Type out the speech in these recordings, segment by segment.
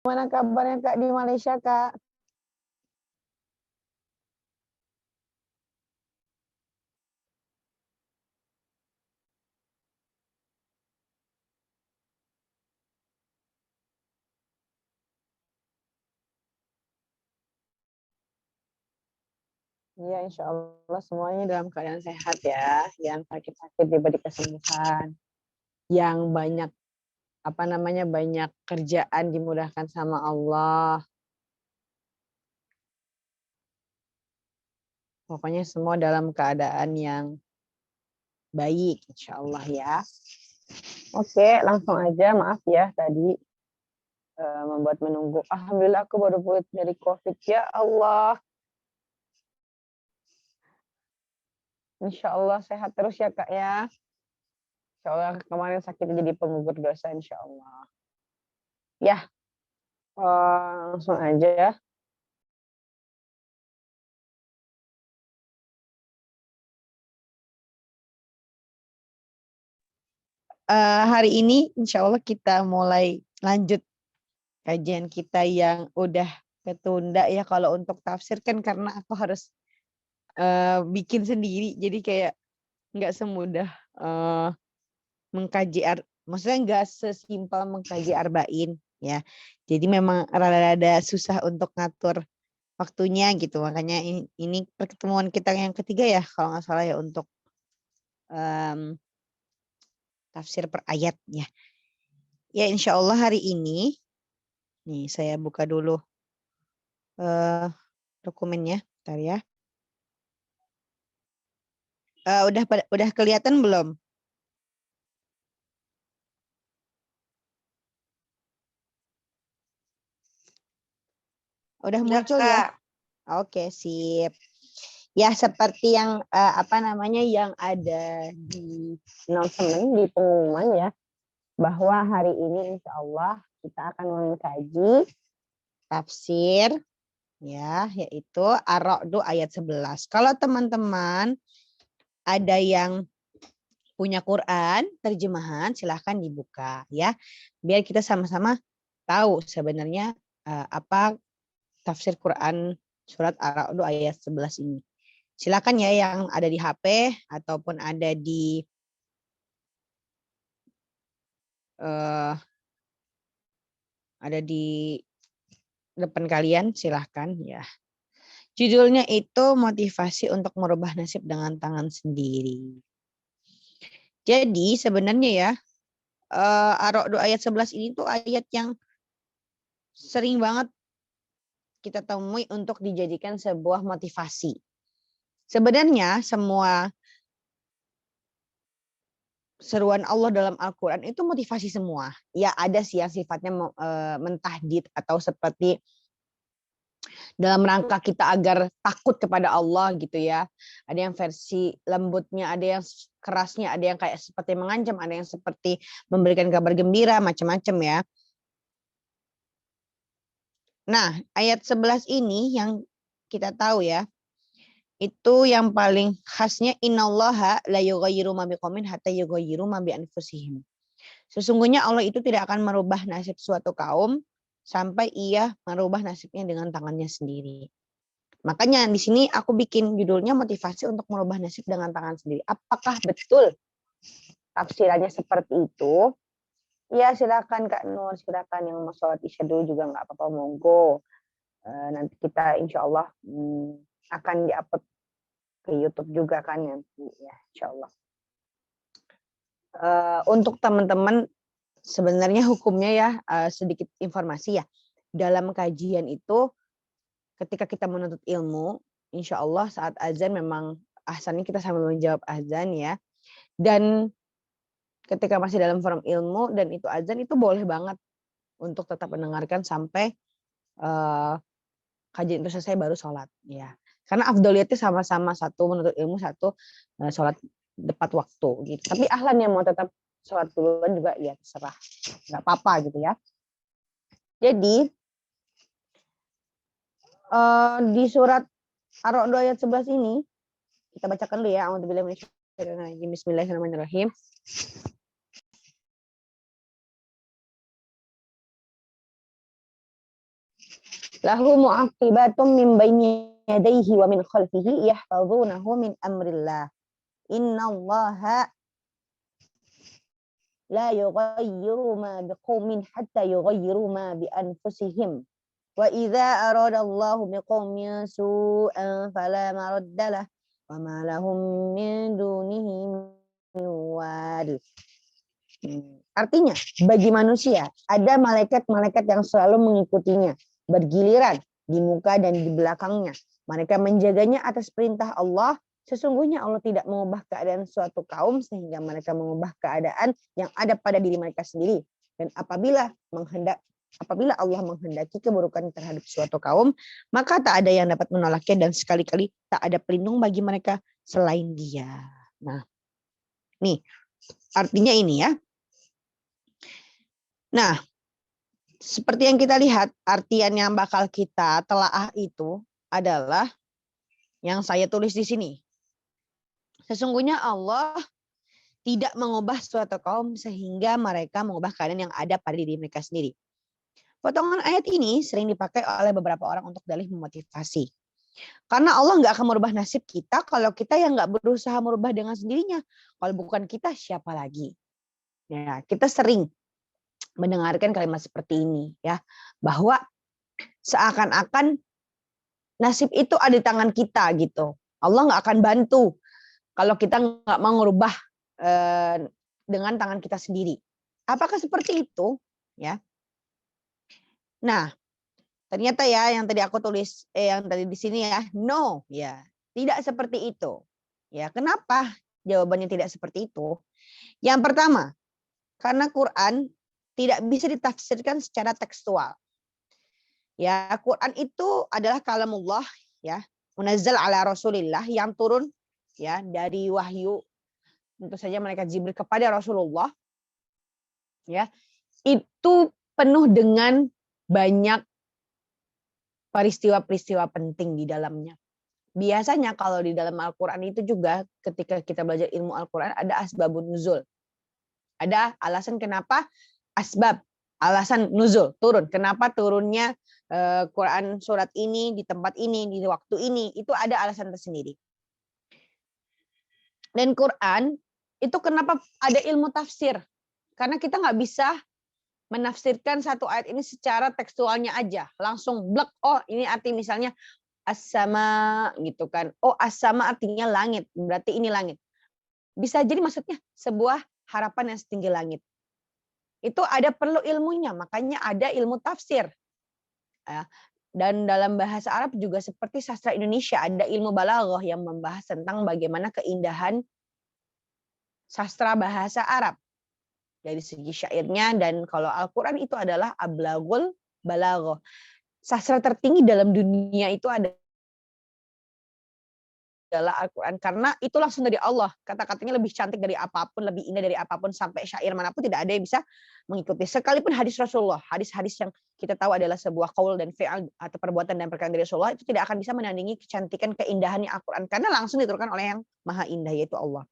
Gimana kabarnya Kak di Malaysia, Kak? Iya, insya Allah semuanya dalam keadaan sehat ya. Yang sakit-sakit diberi kesembuhan. Yang banyak, apa namanya, banyak kerjaan dimudahkan sama Allah. Pokoknya semua dalam keadaan yang baik, insya Allah ya. Oke, langsung aja. Maaf ya tadi membuat menunggu. Alhamdulillah aku baru pulih dari COVID. Ya Allah. Insya Allah sehat terus ya Kak ya. Insya Allah kemarin sakit jadi penggugur dosa insya Allah. Ya, langsung aja. Hari ini insya Allah kita mulai lanjut kajian kita yang udah ketunda ya. Kalau untuk tafsir kan karena aku harus bikin sendiri, jadi kayak nggak semudah mengkaji, maksudnya nggak sesimpel mengkaji arba'in ya. Jadi memang rada-rada susah untuk ngatur waktunya gitu. Makanya ini pertemuan kita yang ketiga ya kalau nggak salah ya untuk tafsir per ayat ya. Ya insya Allah hari ini, nih saya buka dulu dokumennya, bentar ya. Udah kelihatan belum? Udah Udah, muncul ya? Kak. Oke, sip. Ya seperti yang apa namanya yang ada di announcement, di pengumuman ya, bahwa hari ini insya Allah kita akan mengkaji tafsir ya, yaitu Ar-Ra'd ayat 11. Kalau teman-teman ada yang punya Quran terjemahan, silahkan dibuka ya, biar kita sama-sama tahu sebenarnya apa tafsir Quran surat Ar-Ra'd ayat 11 ini. Silakan ya yang ada di HP ataupun ada di depan kalian, silahkan ya. Judulnya itu motivasi untuk merubah nasib dengan tangan sendiri. Jadi sebenarnya ya Ar-Ra'd ayat 11 ini tuh ayat yang sering banget kita temui untuk dijadikan sebuah motivasi. Sebenarnya semua seruan Allah dalam Al-Quran itu motivasi semua. Ya ada sih yang sifatnya mentahdid atau seperti dalam rangka kita agar takut kepada Allah gitu ya. Ada yang versi lembutnya, ada yang kerasnya, ada yang kayak seperti mengancam, ada yang seperti memberikan kabar gembira, macam-macam ya. Nah, ayat 11 ini yang kita tahu ya, itu yang paling khasnya innallaha la yughayyiru ma biqaumin hatta yughayyiru ma bi anfusihim. Sesungguhnya Allah itu tidak akan merubah nasib suatu kaum sampai ia merubah nasibnya dengan tangannya sendiri. Makanya di sini aku bikin judulnya motivasi untuk merubah nasib dengan tangan sendiri. Apakah betul tafsirannya seperti itu? Ya silakan Kak Nur, silakan yang mau sholat isya dulu juga nggak apa-apa, monggo. Nanti kita insya Allah akan diupload ke YouTube juga kan nanti ya, insya Allah. Untuk teman-teman sebenarnya hukumnya ya sedikit informasi ya. Dalam kajian itu ketika kita menuntut ilmu, insya Allah saat azan memang ahsannya kita sambil menjawab azan ya. Dan ketika masih dalam forum ilmu dan itu azan, itu boleh banget untuk tetap mendengarkan sampai kajian itu selesai baru sholat ya. Karena afdoliyatnya sama-sama, satu menuntut ilmu, satu sholat tepat waktu gitu. Tapi ahlan yang mau tetap sholat duluan juga ya terserah, nggak apa-apa gitu ya. Jadi di surat Ar-Ra'd ayat 11 ini kita bacakan dulu ya. Bismillahirrahmanirrahim. lahu mu'aqibatum min baini yadayhi wa min khalfihi yahfazunahu min amrillah. Innallaha la yughayyiru ma biqaumin hatta yughayyiru ma bi anfusihim. Wa idza aradallahu biqaumin su'an fala maraddalah wa ma lahum min dunihi min wal. Artinya, bagi manusia ada malaikat-malaikat yang selalu mengikutinya, bergiliran di muka dan di belakangnya. Mereka menjaganya atas perintah Allah. Sesungguhnya Allah tidak mengubah keadaan suatu kaum sehingga mereka mengubah keadaan yang ada pada diri mereka sendiri. Dan apabila Allah menghendaki keburukan terhadap suatu kaum, maka tak ada yang dapat menolaknya dan sekali-kali tak ada pelindung bagi mereka selain Dia. Nah, nih artinya ini ya. Nah, seperti yang kita lihat, artian yang bakal kita telaah itu adalah yang saya tulis di sini. Sesungguhnya Allah tidak mengubah suatu kaum sehingga mereka mengubah keadaan yang ada pada diri mereka sendiri. Potongan ayat ini sering dipakai oleh beberapa orang untuk dalih memotivasi. Karena Allah nggak akan merubah nasib kita kalau kita yang nggak berusaha merubah dengan sendirinya. Kalau bukan kita, siapa lagi? Ya, kita sering mendengarkan kalimat seperti ini ya, bahwa seakan-akan nasib itu ada di tangan kita gitu. Allah nggak akan bantu kalau kita nggak mau merubah dengan tangan kita sendiri. Apakah seperti itu? Ya. Nah, ternyata ya yang tadi aku tulis, yang tadi di sini ya, no, ya tidak seperti itu. Ya, kenapa jawabannya tidak seperti itu? Yang pertama, karena Quran tidak bisa ditafsirkan secara tekstual. Ya, Quran itu adalah kalamullah ya, munazzal ala Rasulillah yang turun ya dari wahyu tentu saja malaikat Jibril kepada Rasulullah. Ya. Itu penuh dengan banyak peristiwa-peristiwa penting di dalamnya. Biasanya kalau di dalam Al-Qur'an itu juga ketika kita belajar ilmu Al-Qur'an ada asbabun nuzul. Ada alasan kenapa alasan nuzul, turun. Kenapa turunnya Quran surat ini di tempat ini, di waktu ini, itu ada alasan tersendiri. Dan Quran itu kenapa ada ilmu tafsir? Karena kita nggak bisa menafsirkan satu ayat ini secara tekstualnya aja, langsung blek. Oh, ini arti misalnya as-sama gitu kan. Oh, as-sama artinya langit, berarti ini langit. Bisa jadi maksudnya sebuah harapan yang setinggi langit. Itu ada perlu ilmunya, makanya ada ilmu tafsir. Dan dalam bahasa Arab juga seperti sastra Indonesia ada ilmu balaghah yang membahas tentang bagaimana keindahan sastra bahasa Arab dari segi syairnya, dan kalau Al-Qur'an itu adalah ablaghul balaghah. Sastra tertinggi dalam dunia itu adalah Al-Quran, karena itu langsung dari Allah. Kata-katanya lebih cantik dari apapun, lebih indah dari apapun, sampai syair manapun tidak ada yang bisa mengikuti. Sekalipun hadis Rasulullah, hadis-hadis yang kita tahu adalah sebuah qaul dan fi'al atau perbuatan dan perkataan dari Rasulullah, itu tidak akan bisa menandingi kecantikan keindahannya Al-Quran, karena langsung diturunkan oleh yang maha indah, yaitu Allah.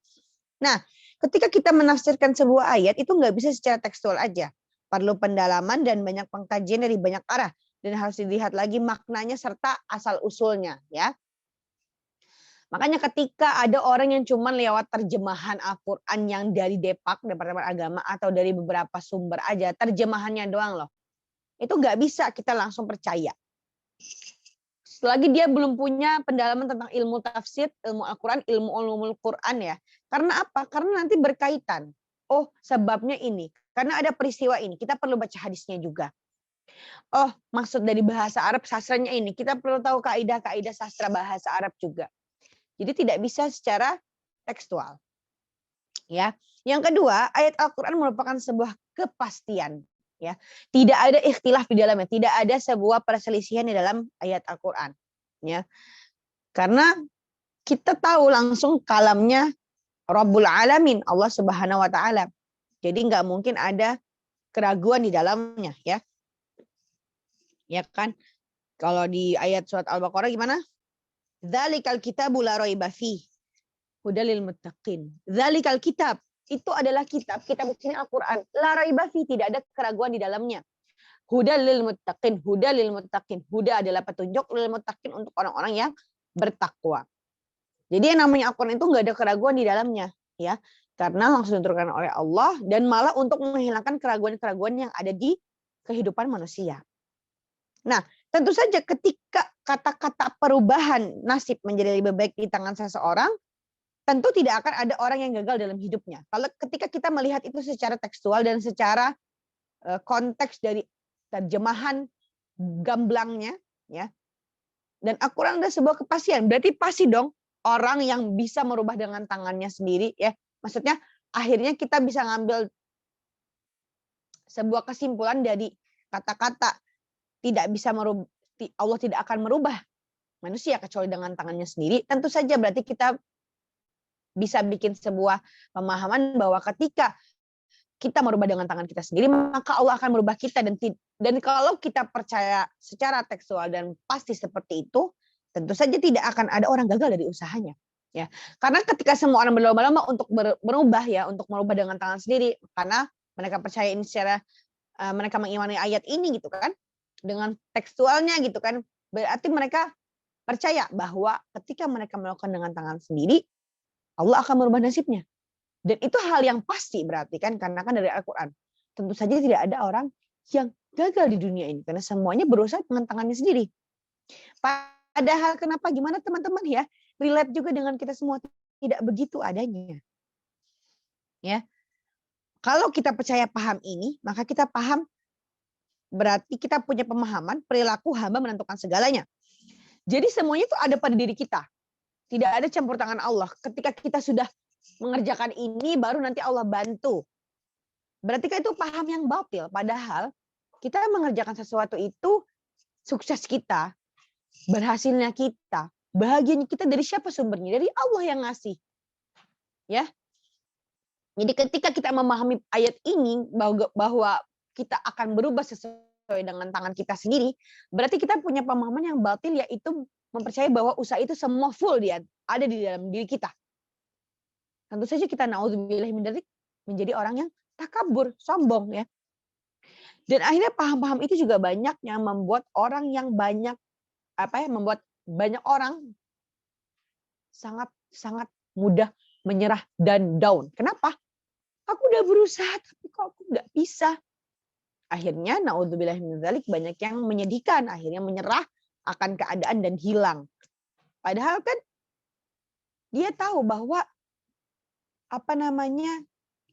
Nah, ketika kita menafsirkan sebuah ayat, itu nggak bisa secara tekstual aja. Perlu pendalaman dan banyak pengkajian dari banyak arah, dan harus dilihat lagi maknanya serta asal-usulnya, ya. Makanya ketika ada orang yang cuma lewat terjemahan Al-Quran yang dari Depak, Departemen Agama, atau dari beberapa sumber aja, terjemahannya doang loh. Itu nggak bisa kita langsung percaya. Selagi dia belum punya pendalaman tentang ilmu tafsir, ilmu Al-Quran, ilmu ulumul Quran ya. Karena apa? Karena nanti berkaitan. Oh, sebabnya ini. Karena ada peristiwa ini. Kita perlu baca hadisnya juga. Oh, maksud dari bahasa Arab sastranya ini. Kita perlu tahu kaidah-kaidah sastra bahasa Arab juga. Jadi tidak bisa secara tekstual. Ya. Yang kedua, ayat Al-Qur'an merupakan sebuah kepastian, ya. Tidak ada ikhtilaf di dalamnya, tidak ada sebuah perselisihan di dalam ayat Al-Qur'an, ya. Karena kita tahu langsung kalamnya Rabbul Alamin, Allah Subhanahu wa taala. Jadi nggak mungkin ada keraguan di dalamnya, ya. Ya kan? Kalau di ayat surat Al-Baqarah gimana? Dzalikal kitabu la raiba fihi hudal lil muttaqin. Dzalikal kitab, itu adalah kitab di sini Al-Qur'an. La raiba fihi, tidak ada keraguan di dalamnya. Huda lil muttaqin, huda lil muttaqin. Huda adalah petunjuk, lil muttaqin untuk orang-orang yang bertakwa. Jadi yang namanya Al-Quran itu nggak ada keraguan di dalamnya, ya, karena langsung diturunkan oleh Allah dan malah untuk menghilangkan keraguan-keraguan yang ada di kehidupan manusia. Nah, tentu saja ketika kata-kata perubahan nasib menjadi lebih baik di tangan seseorang, tentu tidak akan ada orang yang gagal dalam hidupnya. Kalau ketika kita melihat itu secara tekstual dan secara konteks dari terjemahan gamblangnya, ya. Dan Al-Quran adalah sebuah kepastian. Berarti pasti dong orang yang bisa merubah dengan tangannya sendiri, ya. Maksudnya akhirnya kita bisa ngambil sebuah kesimpulan dari kata-kata tidak bisa merubah, Allah tidak akan merubah manusia kecuali dengan tangannya sendiri. Tentu saja berarti kita bisa bikin sebuah pemahaman bahwa ketika kita merubah dengan tangan kita sendiri, maka Allah akan merubah kita. Dan kalau kita percaya secara tekstual dan pasti seperti itu, tentu saja tidak akan ada orang gagal dari usahanya. Ya, karena ketika semua orang berlomba-lomba untuk berubah, ya, untuk merubah dengan tangan sendiri, karena mereka percaya ini secara mereka mengimani ayat ini gitu kan, dengan tekstualnya gitu kan, berarti mereka percaya bahwa ketika mereka melakukan dengan tangan sendiri, Allah akan merubah nasibnya. Dan itu hal yang pasti berarti kan, karena kan dari Al-Quran. Tentu saja tidak ada orang yang gagal di dunia ini, karena semuanya berusaha dengan tangannya sendiri. Padahal kenapa, gimana teman-teman ya, relate juga dengan kita semua, tidak begitu adanya. Ya, kalau kita percaya paham ini, maka kita paham berarti kita punya pemahaman perilaku hamba menentukan segalanya. Jadi semuanya itu ada pada diri kita. Tidak ada campur tangan Allah. Ketika kita sudah mengerjakan ini, baru nanti Allah bantu. Berarti kan itu paham yang batil. Padahal kita mengerjakan sesuatu itu, sukses kita, berhasilnya kita, bahagianya kita dari siapa sumbernya? Dari Allah yang ngasih. Ya. Jadi ketika kita memahami ayat ini bahwa kita akan berubah sesuai dengan tangan kita sendiri, berarti kita punya pemahaman yang batil, yaitu mempercayai bahwa usaha itu semua full dia ada di dalam diri kita. Tentu saja kita naudzubillah min dzalik menjadi orang yang takabur, sombong, ya. Dan akhirnya paham-paham itu juga banyak yang membuat orang yang banyak membuat banyak orang sangat mudah menyerah dan down. Kenapa? Aku udah berusaha tapi kok aku nggak bisa. Akhirnya naudzubillah min dzalik banyak yang menyedihkan, akhirnya menyerah akan keadaan dan hilang. Padahal kan dia tahu bahwa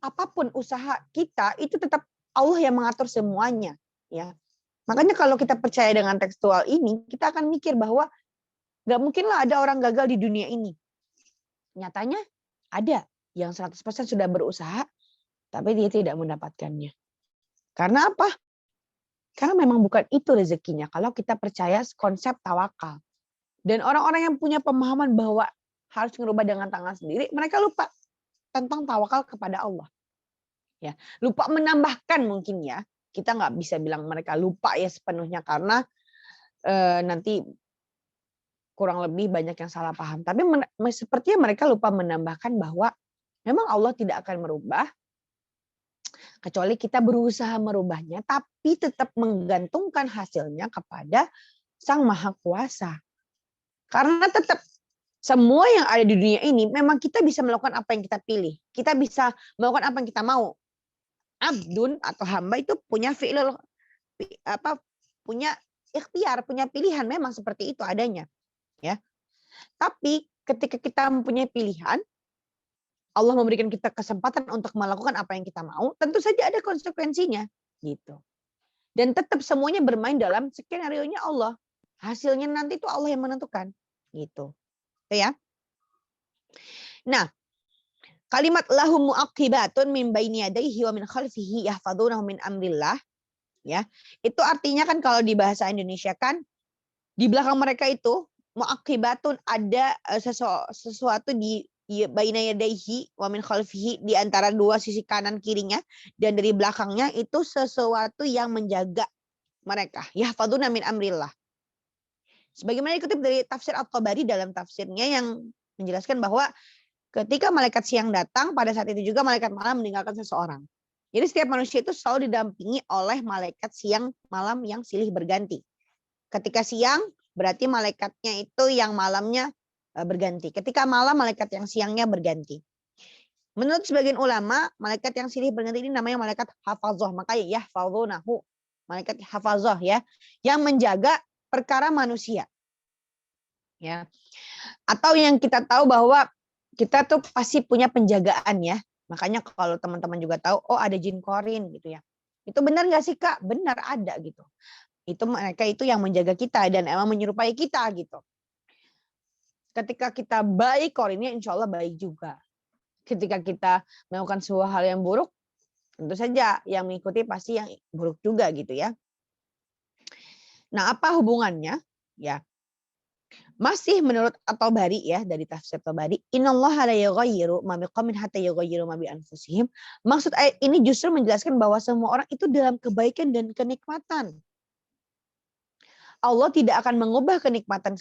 apapun usaha kita itu tetap Allah yang mengatur semuanya, ya. Makanya kalau kita percaya dengan tekstual ini, kita akan mikir bahwa nggak mungkinlah ada orang gagal di dunia ini. Nyatanya ada yang 100% sudah berusaha, tapi dia tidak mendapatkannya. Karena apa? Karena memang bukan itu rezekinya. Kalau kita percaya konsep tawakal. Dan orang-orang yang punya pemahaman bahwa harus merubah dengan tangan sendiri, mereka lupa tentang tawakal kepada Allah. Ya, lupa menambahkan mungkin ya. Kita nggak bisa bilang mereka lupa ya sepenuhnya, karena nanti kurang lebih banyak yang salah paham. Tapi sepertinya mereka lupa menambahkan bahwa memang Allah tidak akan merubah kecuali kita berusaha merubahnya, tapi tetap menggantungkan hasilnya kepada Sang Maha Kuasa. Karena tetap semua yang ada di dunia ini memang kita bisa melakukan apa yang kita pilih. Kita bisa melakukan apa yang kita mau. Abdun atau hamba itu punya punya ikhtiar, punya pilihan, memang seperti itu adanya, ya. Tapi ketika kita mempunyai pilihan, Allah memberikan kita kesempatan untuk melakukan apa yang kita mau, tentu saja ada konsekuensinya, gitu. Dan tetap semuanya bermain dalam skenario-nya Allah. Hasilnya nanti itu Allah yang menentukan, gitu. Ya. Nah, kalimat lahum muaqibatun min baini yadayhi wa min khalfihi yahfazunahu min amrillah, ya. Itu artinya kan kalau di bahasa Indonesia kan di belakang mereka itu muaqibatun, ada sesuatu di baina yadayhi wa min khalfihi, di antara dua sisi kanan kirinya dan dari belakangnya itu sesuatu yang menjaga mereka. Yahfazuna min amrillah. Sebagaimana dikutip dari tafsir At-Tabari dalam tafsirnya yang menjelaskan bahwa ketika malaikat siang datang, pada saat itu juga malaikat malam meninggalkan seseorang. Jadi setiap manusia itu selalu didampingi oleh malaikat siang malam yang silih berganti. Ketika siang berarti malaikatnya itu yang malamnya berganti. Ketika malam malaikat yang siangnya berganti. Menurut sebagian ulama, malaikat yang silih berganti ini namanya malaikat hafazah. Makanya yahfazunahu, malaikat hafazah ya, yang menjaga perkara manusia. Ya. Atau yang kita tahu bahwa kita tuh pasti punya penjagaan ya. Makanya kalau teman-teman juga tahu, oh ada jin korin gitu ya. Itu benar nggak sih Kak? Benar ada gitu. Itu mereka itu yang menjaga kita dan emang menyerupai kita gitu. Ketika kita baik, korinnya insya Allah baik juga. Ketika kita melakukan sebuah hal yang buruk, tentu saja yang mengikuti pasti yang buruk juga gitu ya. Nah, apa hubungannya? Ya, masih menurut At-Tabari ya, dari tafsir Tabari, innallaha la yughayyiru ma biqaumin hatta yughayyiru ma bi anfusihim. Maksud ayat ini justru menjelaskan bahwa semua orang itu dalam kebaikan dan kenikmatan. Allah tidak akan mengubah kenikmatan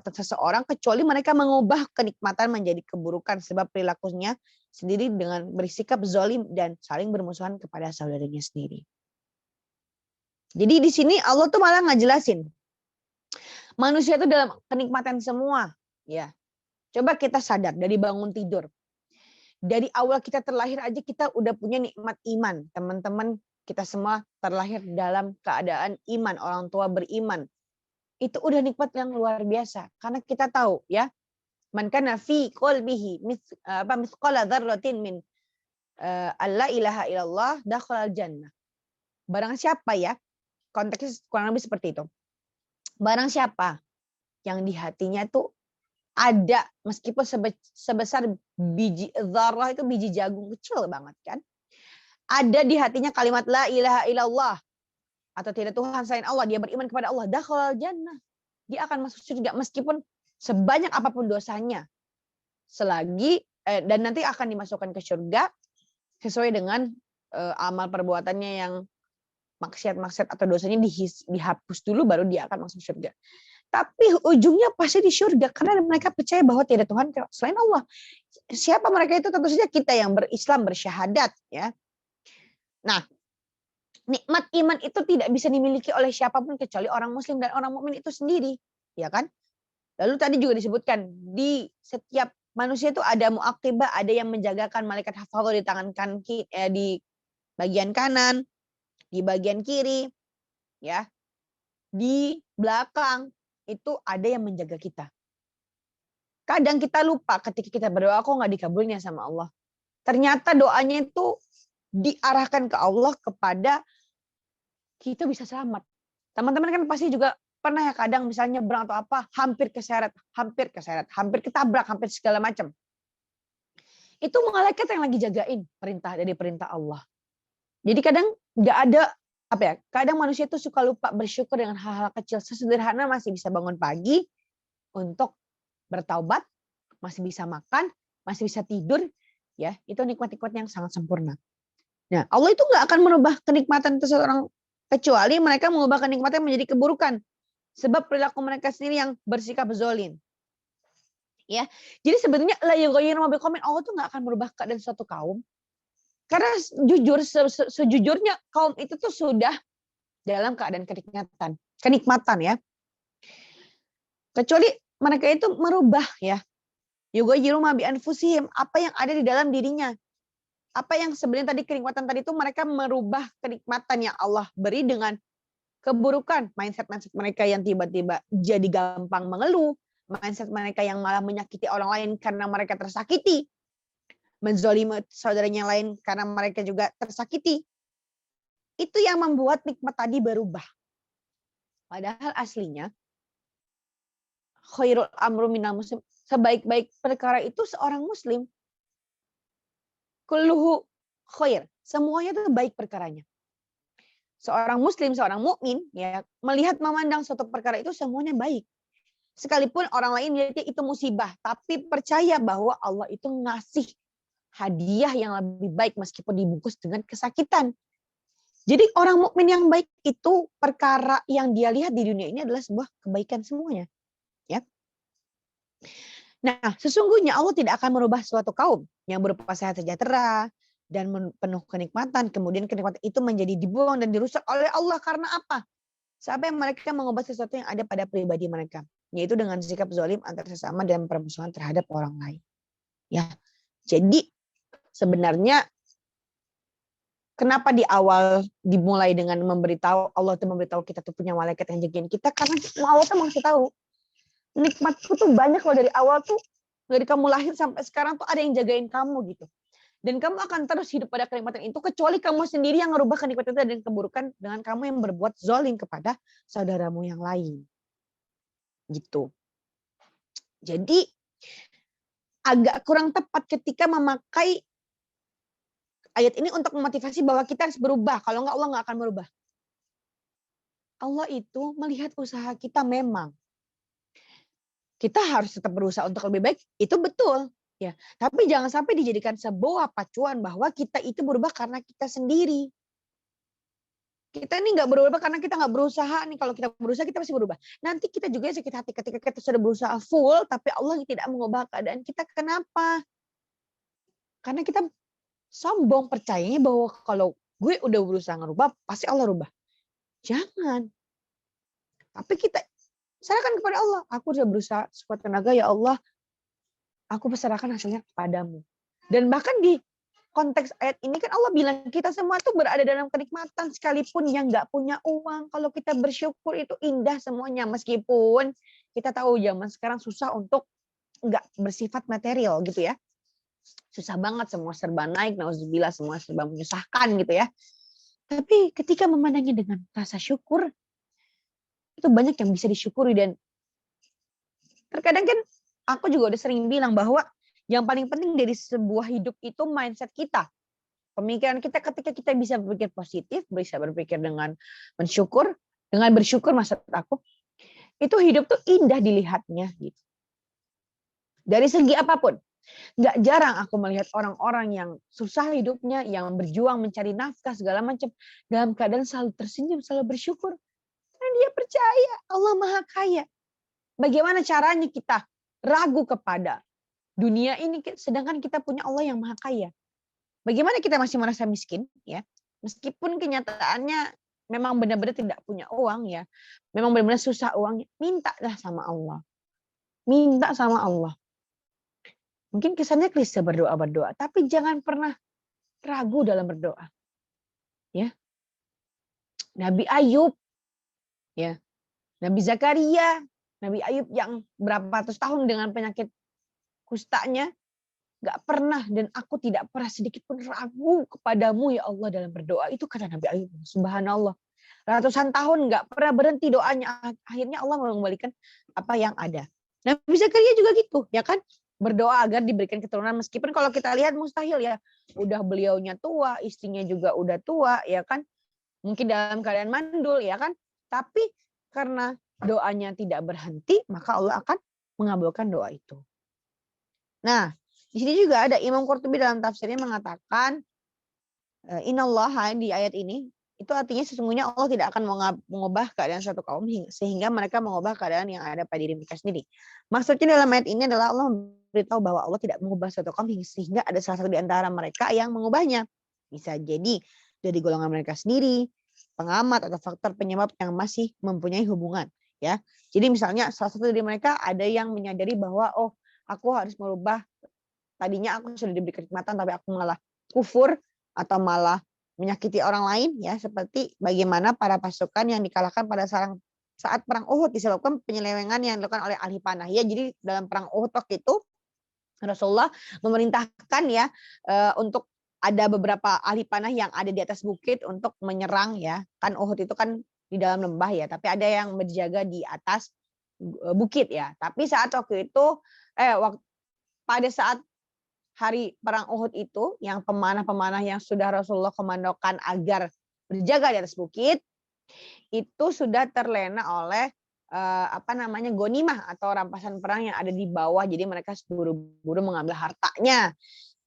seseorang kecuali mereka mengubah kenikmatan menjadi keburukan sebab perilakunya sendiri dengan bersikap zalim dan saling bermusuhan kepada saudaranya sendiri. Jadi di sini Allah tuh malah ngejelasin manusia itu dalam kenikmatan semua, ya. Coba kita sadar dari bangun tidur. Dari awal kita terlahir aja kita udah punya nikmat iman. Teman-teman kita semua terlahir dalam keadaan iman, orang tua beriman. Itu udah nikmat yang luar biasa karena kita tahu ya, man kana fi qalbihi mithqala dzarratin min alla ilaha illallah dakhala jannah. Barang siapa ya, konteksnya kurang lebih seperti itu. Barang siapa yang di hatinya tuh ada meskipun sebesar biji dzarrah, itu biji jagung kecil banget kan. Ada di hatinya kalimat la ilaha illallah atau tidak Tuhan selain Allah, dia beriman kepada Allah, dakhalal jannah. Dia akan masuk surga meskipun sebanyak apapun dosanya. Selagi dan nanti akan dimasukkan ke surga sesuai dengan amal perbuatannya yang maksiat-maksiat atau dosanya dihapus dulu baru dia akan masuk surga. Tapi ujungnya pasti di surga karena mereka percaya bahwa tidak Tuhan selain Allah. Siapa mereka itu? Tentu saja kita yang berislam, bersyahadat ya. Nah, nikmat iman itu tidak bisa dimiliki oleh siapapun kecuali orang muslim dan orang mukmin itu sendiri, ya kan? Lalu tadi juga disebutkan di setiap manusia itu ada muaqibah, ada yang menjagakan malaikat hafadzah di tangan di bagian kanan, di bagian kiri, ya. Di belakang itu ada yang menjaga kita. Kadang kita lupa ketika kita berdoa kok nggak dikabulnya sama Allah. Ternyata doanya itu diarahkan ke Allah kepada kita bisa selamat. Teman-teman kan pasti juga pernah ya kadang misalnya nyebrang atau apa, hampir keseret, hampir ketabrak, hampir segala macam. Itu malaikat yang lagi jagain perintah dari perintah Allah. Jadi kadang nggak ada apa ya, kadang manusia itu suka lupa bersyukur dengan hal-hal kecil. Sesederhana masih bisa bangun pagi untuk bertaubat, masih bisa makan, masih bisa tidur, ya itu nikmat-nikmat yang sangat sempurna. Nah, Allah itu nggak akan merubah kenikmatan seseorang kecuali mereka mengubah kenikmatan menjadi keburukan. Sebab perilaku mereka sendiri yang bersikap zalim. Ya, jadi sebetulnya la yughayyiru ma biqaumin, Allah tuh nggak akan merubah keadaan suatu kaum. Karena jujur sejujurnya kaum itu tuh sudah dalam keadaan kenikmatan ya. Kecuali mereka itu merubah ya. Yughayyiru ma bi anfusihim, apa yang ada di dalam dirinya. Apa yang sebenarnya tadi kenikmatan tadi itu mereka merubah kenikmatan yang Allah beri dengan keburukan. Mindset mereka yang tiba-tiba jadi gampang mengeluh. Mindset mereka yang malah menyakiti orang lain karena mereka tersakiti. Menzolimi saudaranya lain karena mereka juga tersakiti. Itu yang membuat nikmat tadi berubah. Padahal aslinya khairul amru minal muslim, sebaik-baik perkara itu seorang muslim. Kulluhu khair, semuanya itu baik perkaranya. Seorang muslim, seorang mukmin ya, melihat memandang suatu perkara itu semuanya baik. Sekalipun orang lain lihatnya itu musibah, tapi percaya bahwa Allah itu ngasih hadiah yang lebih baik meskipun dibungkus dengan kesakitan. Jadi orang mukmin yang baik itu perkara yang dia lihat di dunia ini adalah sebuah kebaikan semuanya. Ya. Nah, sesungguhnya Allah tidak akan merubah suatu kaum yang berupa sehat sejahtera, dan penuh kenikmatan. Kemudian kenikmatan itu menjadi dibuang dan dirusak oleh Allah karena apa? Sampai mereka mengubah sesuatu yang ada pada pribadi mereka, yaitu dengan sikap zalim antar sesama dan permusuhan terhadap orang lain. Ya, jadi sebenarnya kenapa di awal dimulai dengan memberitahu, Allah tuh memberitahu kita tuh punya malaikat yang jagain kita, karena Allah tuh masih tahu nikmatku tuh banyak loh dari awal tuh, dari kamu lahir sampai sekarang tuh ada yang jagain kamu gitu. Dan kamu akan terus hidup pada kenikmatan itu kecuali kamu sendiri yang merubah kenikmatan itu dan keburukan dengan kamu yang berbuat zalim kepada saudaramu yang lain. Gitu. Jadi agak kurang tepat ketika memakai ayat ini untuk memotivasi bahwa kita harus berubah. Kalau enggak Allah enggak akan berubah. Allah itu melihat usaha kita memang. Kita harus tetap berusaha untuk lebih baik, itu betul. Ya, tapi jangan sampai dijadikan sebuah pacuan bahwa kita itu berubah karena kita sendiri. Kita ini nggak berubah karena kita nggak berusaha nih. Kalau kita berusaha kita pasti berubah. Nanti kita juga sakit hati ketika kita sudah berusaha full, tapi Allah tidak mengubah keadaan kita. Kenapa? Karena kita sombong percayanya bahwa kalau gue udah berusaha ngerubah, pasti Allah rubah. Jangan. Tapi kita serahkan kepada Allah. Aku sudah berusaha sekuat tenaga, ya Allah. Aku serahkan hasilnya kepadamu. Dan bahkan di konteks ayat ini kan Allah bilang kita semua tuh berada dalam kenikmatan sekalipun yang nggak punya uang. Kalau kita bersyukur itu indah semuanya. Meskipun kita tahu zaman sekarang susah untuk nggak bersifat material gitu ya. Susah banget, semua serba naik, nauzubillah, semua serba menyusahkan gitu ya. Tapi ketika memandangnya dengan rasa syukur, itu banyak yang bisa disyukuri. Dan terkadang kan aku juga udah sering bilang bahwa yang paling penting dari sebuah hidup itu mindset kita. Pemikiran kita ketika kita bisa berpikir positif, bisa berpikir dengan bersyukur maksud aku, itu hidup tuh indah dilihatnya gitu. Dari segi apapun. Nggak jarang aku melihat orang-orang yang susah hidupnya, yang berjuang mencari nafkah segala macam, dalam keadaan selalu tersenyum, selalu bersyukur. Karena dia percaya Allah Maha Kaya. Bagaimana caranya kita ragu kepada dunia ini sedangkan kita punya Allah yang Maha Kaya? Bagaimana kita masih merasa miskin ya? Meskipun kenyataannya memang benar-benar tidak punya uang ya. Memang benar-benar susah uangnya, mintalah sama Allah. Minta sama Allah. Mungkin kesannya klise berdoa, tapi jangan pernah ragu dalam berdoa. Ya. Nabi Ayub ya. Nabi Zakaria, Nabi Ayub yang berapa ratus tahun dengan penyakit kustanya, gak pernah dan aku tidak pernah sedikit pun ragu kepadamu ya Allah dalam berdoa. Itu kata Nabi Ayub. Subhanallah. Ratusan tahun gak pernah berhenti doanya. Akhirnya Allah mengembalikan apa yang ada. Nabi Zakaria juga gitu, ya kan? Berdoa agar diberikan keturunan. Meskipun kalau kita lihat mustahil ya. Udah beliaunya tua, istrinya juga udah tua, ya kan? Mungkin dalam keadaan mandul, ya kan? Tapi karena doanya tidak berhenti, maka Allah akan mengabulkan doa itu. Nah, di sini juga ada Imam Qurtubi dalam tafsirnya mengatakan inallaha di ayat ini itu artinya sesungguhnya Allah tidak akan mengubah keadaan suatu kaum sehingga mereka mengubah keadaan yang ada pada diri mereka sendiri. Maksudnya dalam ayat ini adalah Allah memberitahu bahwa Allah tidak mengubah suatu kaum sehingga ada salah satu di antara mereka yang mengubahnya. Bisa jadi dari golongan mereka sendiri, pengamat atau faktor penyebab yang masih mempunyai hubungan. Ya, jadi misalnya salah satu dari mereka ada yang menyadari bahwa oh aku harus merubah. Tadinya aku sudah diberi kenikmatan tapi aku malah kufur atau malah menyakiti orang lain ya, seperti bagaimana para pasukan yang dikalahkan pada saat perang Uhud disebabkan penyelewengan yang dilakukan oleh ahli panah ya. Jadi dalam perang Uhud waktu itu Rasulullah memerintahkan ya untuk ada beberapa ahli panah yang ada di atas bukit untuk menyerang ya. Kan Uhud itu kan di dalam lembah ya, tapi ada yang berjaga di atas bukit ya. Tapi saat waktu itu pada saat hari perang Uhud itu, yang pemanah-pemanah yang sudah Rasulullah komandokan agar berjaga di atas bukit, itu sudah terlena oleh gonimah atau rampasan perang yang ada di bawah. Jadi mereka buru-buru mengambil hartanya.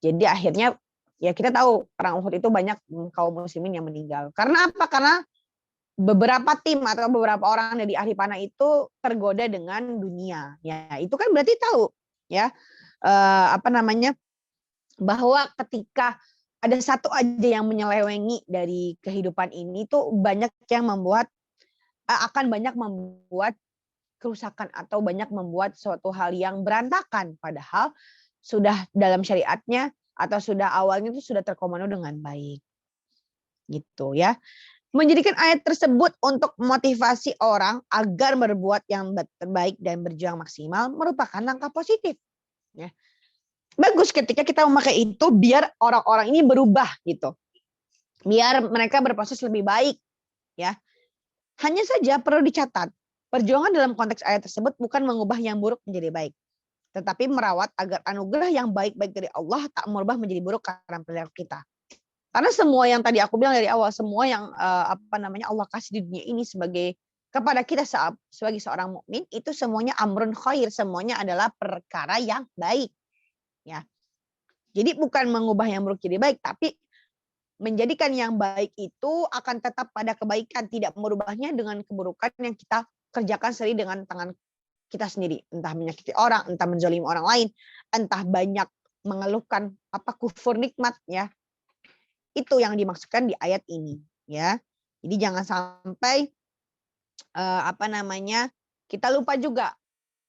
Jadi akhirnya ya kita tahu perang Uhud itu banyak kaum muslimin yang meninggal. Karena apa? Karena beberapa tim atau beberapa orang dari ahli panah itu tergoda dengan dunia. Ya, itu kan berarti tahu ya bahwa ketika ada satu aja yang menyelewengi dari kehidupan ini tuh banyak yang akan banyak membuat kerusakan atau banyak membuat suatu hal yang berantakan. Padahal sudah dalam syariatnya atau sudah awalnya itu sudah terkomando dengan baik. Gitu ya. Menjadikan ayat tersebut untuk memotivasi orang agar berbuat yang terbaik dan berjuang maksimal merupakan langkah positif. Ya. Bagus ketika kita memakai itu biar orang-orang ini berubah gitu. Biar mereka berproses lebih baik. Ya. Hanya saja perlu dicatat, perjuangan dalam konteks ayat tersebut bukan mengubah yang buruk menjadi baik, tetapi merawat agar anugerah yang baik-baik dari Allah tak merubah menjadi buruk karena perilaku kita. Karena semua yang tadi aku bilang dari awal, semua yang Allah kasih di dunia ini kepada kita sebagai seorang mukmin itu semuanya amrun khair, semuanya adalah perkara yang baik. Ya. Jadi bukan mengubah yang buruk jadi baik, tapi menjadikan yang baik itu akan tetap pada kebaikan, tidak merubahnya dengan keburukan yang kita kerjakan sendiri dengan tangan kita sendiri. Entah menyakiti orang, entah menzalimi orang lain, entah banyak mengeluhkan kufur nikmat ya. Itu yang dimaksudkan di ayat ini ya. Jadi jangan sampai kita lupa juga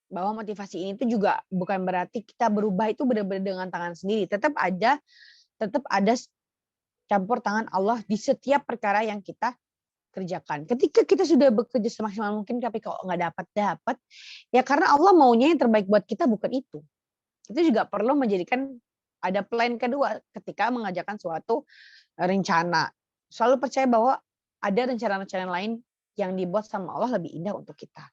bahwa motivasi ini tuh juga bukan berarti kita berubah itu benar-benar dengan tangan sendiri. Tetap ada campur tangan Allah di setiap perkara yang kita kerjakan. Ketika kita sudah bekerja semaksimal mungkin tapi kok nggak dapat, ya karena Allah maunya yang terbaik buat kita, bukan itu. Itu juga perlu menjadikan ada plan kedua ketika mengajarkan suatu rencana. Selalu percaya bahwa ada rencana-rencana lain yang dibuat sama Allah lebih indah untuk kita.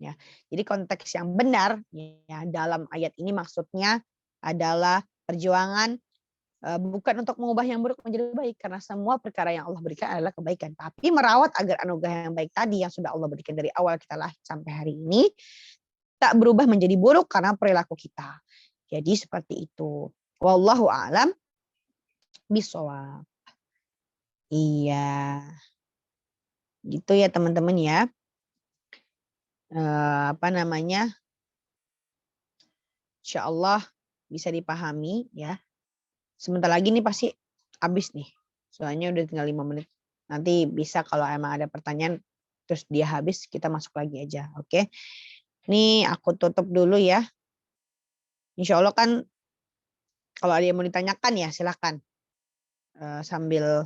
Ya. Jadi konteks yang benar ya dalam ayat ini maksudnya adalah perjuangan bukan untuk mengubah yang buruk menjadi baik, karena semua perkara yang Allah berikan adalah kebaikan. Tapi merawat agar anugerah yang baik tadi yang sudah Allah berikan dari awal kita lahir sampai hari ini tak berubah menjadi buruk karena perilaku kita. Jadi seperti itu. Wallahu a'lam bishawab. Iya. Gitu ya teman-teman ya. Insya Allah bisa dipahami ya. Sebentar lagi nih pasti habis nih. Soalnya udah tinggal 5 menit. Nanti bisa kalau emang ada pertanyaan terus dia habis, kita masuk lagi aja. Oke. Nih aku tutup dulu ya. Insya Allah kan kalau ada yang mau ditanyakan ya silakan. Sambil